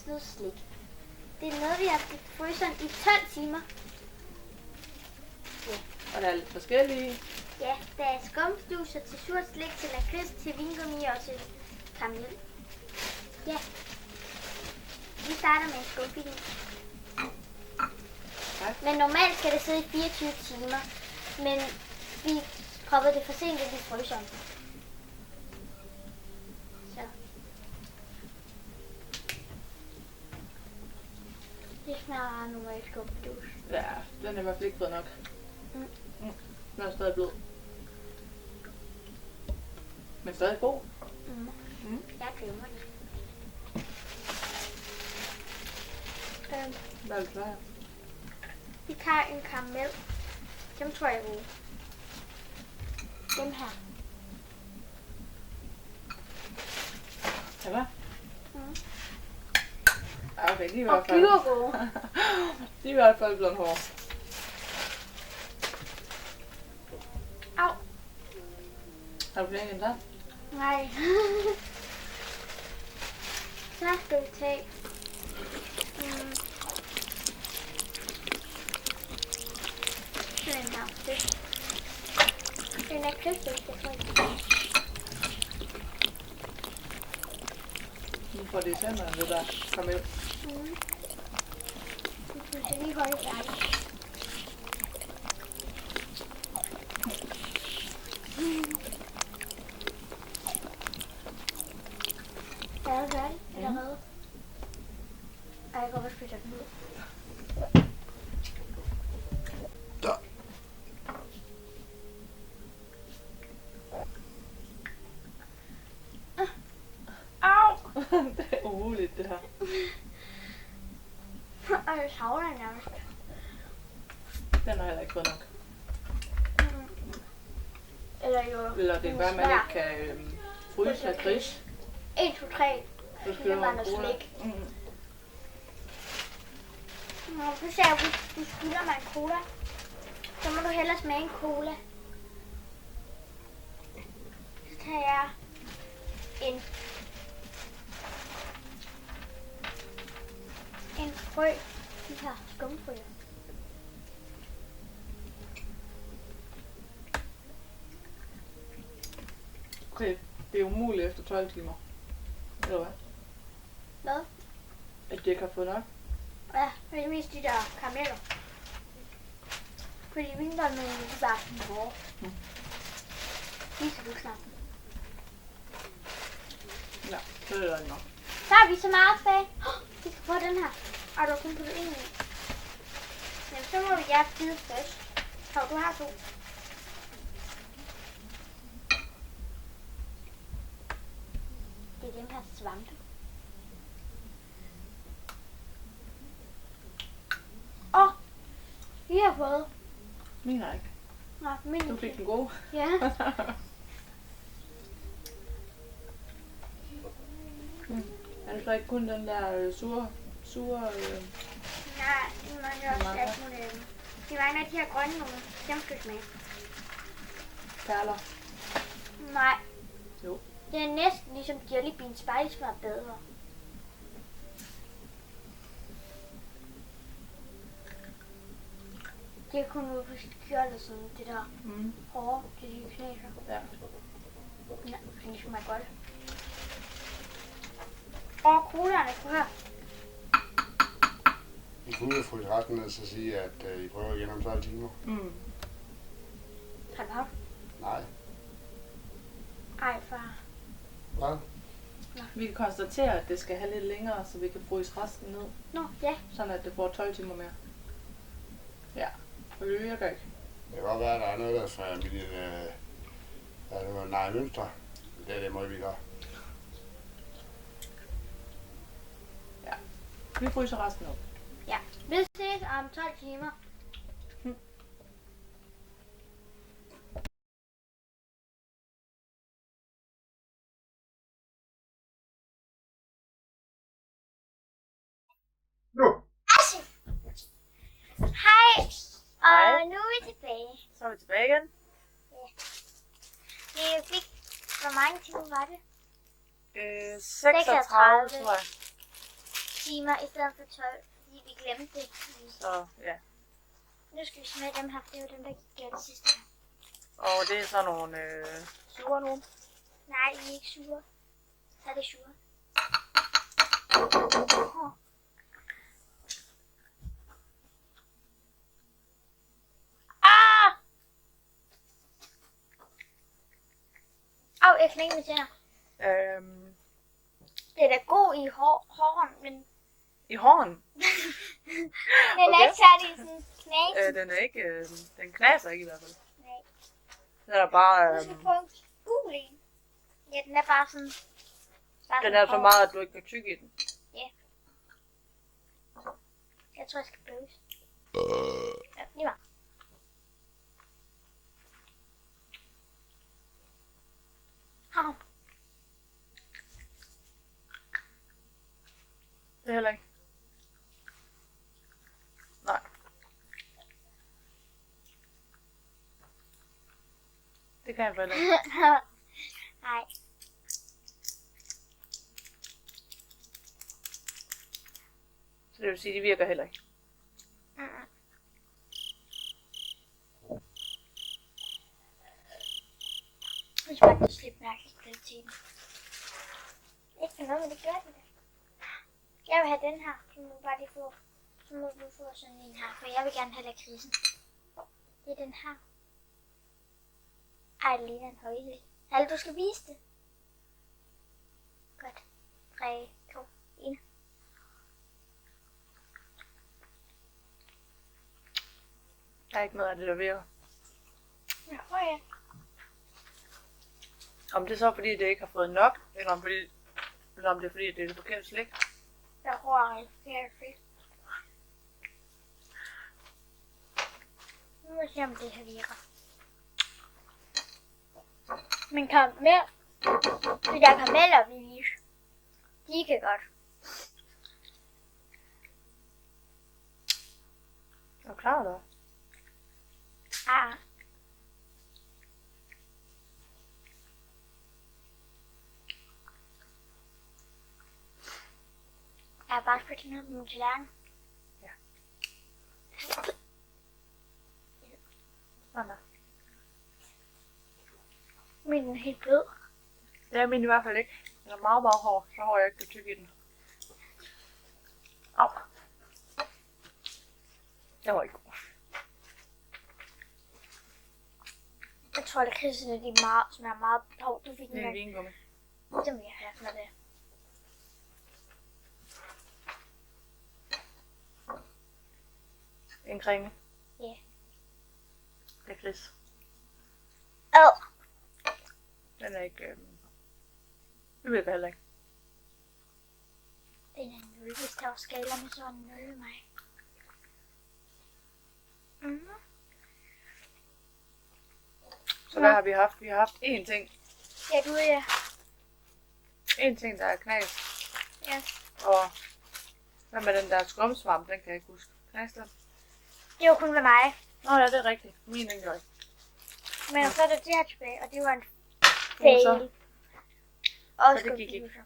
noget slik. Det er noget, vi har haft i fryseren i 12 timer. Ja. Og der er lidt forskellige. Ja, der er skumsduser til surt slik, til lakrids, til vingummi og til karamel. Ja. Vi starter med en skumfili. Men normalt skal det sidde i 24 timer. Men vi proppede det for sent i fryseren. Så. Det smager normalt skumfidus. Ja, den er i hvert fald ikke blød nok. Den er stadig blød. Men stadig god. Jeg glemmer det. Hvad er det klar? Vi tager en karamel. Dem tror jeg er gode. Dem her. Ja, hvad? Okay, de er i Og hvert fald... gyver gode. De er i hvert fald blevet hårde. Au. Har du flere end der? Nej. Så skal vi tage... Den her. Den er krydset, det tror jeg. Nu får det i tænderne, det der karamel. Nu skal lige holde færdig. Er du færdig? Allerede? Ej, jeg går også spise den ud. Det er umuligt, det her. Og jeg savner den nærmest. Den har heller ikke fået nok. Eller jo... Eller det er bare, man ikke kan fryse lakrids. 1, 2, 3. Så skal Det du var have noget cola. slik. Nå, så ser jeg, at du skylder mig en cola. Så må du hellere smage en cola. Så tager jeg en frø. De her skumfrø. Okay, det er umuligt efter 12 timer. Eller hvad? Hvad? At de ikke har fået nok. Ja, det er mest de der karameller. Fordi vingummi er bare sådan hårde. De skal du snakke. Ja, så er det der nok. Så har vi så meget tilbage. Vi skal få den her. Og du har kun puttet en i. Men så må vi gerne bide først. Så du har 2. Det er den her svampe. Vi har fået. Min er ikke. Nå, min Du fik den gode. Ja. Er det så ikke kun den der sure Nej, vi mangler også alt muligt andet. Vi mangler de her grønne nogle. Dem skal vi smage. perler? Nej. Jo. Det er næsten ligesom Jelly Beans, bare de smager bedre. Det er kun ude på skjoldet, sådan det der hårde, det er de knæser. Ja. Ja, det smager godt. Og colaerne, kunne høre. I kunne jo fryse resten ned, så sige, at I prøver igen om 12 timer. Har du haft? Nej. Ej, far. Hvad? Vi kan konstatere, at det skal have lidt længere, så vi kan fryse resten ned. Nå, ja. Sådan at det får 12 timer mere. Ja, og det virker ikke. Det kan godt være, at der er noget, der smager min mønster. Det er det måde, vi gør. Ja, vi fryser resten op. Ja. Vi ses om 12 timer. Hej, og nu er vi tilbage. Så er vi tilbage igen. Vi fik, hvor mange timer var det? 36, tror jeg. timer i stedet for 12, fordi vi glemte det. Så ja. Nu skal vi smage dem her, for det var dem, der gik galt sidste gang. Og det er sådan nogle sure nogle. Nej, de er ikke sure. Så er det sure. Ah! Au, jeg knækker med tænder. Det er da god i håren, men I hånden. den er ikke særlig sådan knæsen. Den er ikke, den knaser ikke i hvert fald. Nej. Den er bare, Du skal prøve en gul en. Ja, den er bare sådan... den er så meget, at du ikke kan tygge i den. Ja. Jeg tror, jeg skal bøse. Ja, lige meget. Hav. Det er heller ikke. Nej. Det kan jeg heller ikke. Nej. Så det vil sige, at det virker heller ikke. Jeg skal faktisk lidt mærkeligt kvaliteten. Ikke for noget, men det gør det da. Jeg vil have den her. Du må bare lige få. Så må du få sådan en her, for jeg vil gerne have lakridsen. Det er den her. Ej, det ligner en højde. Halle, du skal vise det. Godt. 3, 2, 1. Der er ikke noget af det, der virker. Jeg tror jeg. Om det er så fordi, det ikke har fået nok, eller om det er fordi, det er det forkerte slik. Jeg tror, det er fedt. Nu må jeg se, om det her virker. Men karamel, de der karameller, vi viser, de kan godt. Er du klar, eller? Ah. Jeg har bare spillet noget på min tallerken. Ja. Sådan der. Min er helt blød. Det er min i hvert fald ikke. Den er meget, meget hård. Så hård jeg ikke kan tygge i den. Au. Det var ikke god. Jeg tror, at krisen er de meget, smager meget hårdt. Du fik Det er en den vingummi. Det vil jeg have sådan noget. En creme. Ja. Det er gris. Den er ikke... Det virker heller ikke. Den er en 0, hvis der var skalerne, så var den 0 mig. Så hvad har vi haft? Vi har haft én ting. Ja, du ja. En ting, der er knas. Ja. Og hvad med den der skumsvamp, den kan jeg ikke huske. Knas den? Det var kun ved mig. Nå ja, det er rigtigt. Min er ikke. Men så er der det her tilbage, og det var en Så. fail. Og Så det gik ikke.